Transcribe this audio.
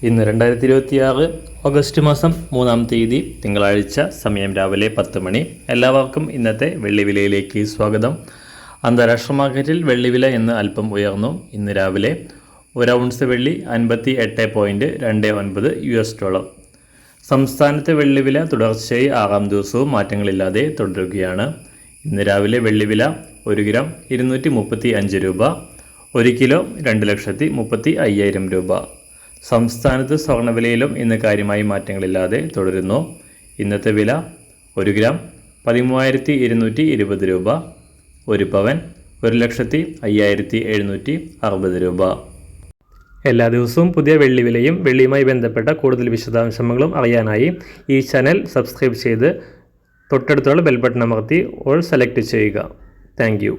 ഇന്ന് 2026 ഓഗസ്റ്റ് മാസം 3-ാം തീയതി തിങ്കളാഴ്ച, സമയം രാവിലെ 10 മണി. എല്ലാവർക്കും ഇന്നത്തെ വെള്ളിവിലയിലേക്ക് സ്വാഗതം. അന്താരാഷ്ട്ര മാർക്കറ്റിൽ വെള്ളിവില ഇന്ന് അല്പം ഉയർന്നു. ഇന്ന് രാവിലെ ഒരു ഔൺസ് വെള്ളി 58.29 US$. സംസ്ഥാനത്തെ വെള്ളിവില തുടർച്ചയായി 6-ാം ദിവസവും മാറ്റങ്ങളില്ലാതെ തുടരുകയാണ്. ഇന്ന് രാവിലെ വെള്ളിവില 1 ഗ്രാം 235 രൂപ, 1 കിലോ 2,35,000 രൂപ. സംസ്ഥാനത്ത് സ്വർണ്ണവിലയിലും ഇന്ന് കാര്യമായി മാറ്റങ്ങളില്ലാതെ തുടരുന്നു. ഇന്നത്തെ വില 1 ഗ്രാം 13,220 രൂപ, 1 പവൻ 1,05,760 രൂപ. എല്ലാ ദിവസവും പുതിയ വെള്ളിവിലയും വെള്ളിയുമായി ബന്ധപ്പെട്ട കൂടുതൽ വിശദാംശങ്ങളും അറിയാനായി ഈ ചാനൽ സബ്സ്ക്രൈബ് ചെയ്ത് തൊട്ടടുത്തുള്ള ബെൽ ബട്ടൺ അമർത്തി ഓൾ സെലക്ട് ചെയ്യുക. Thank you.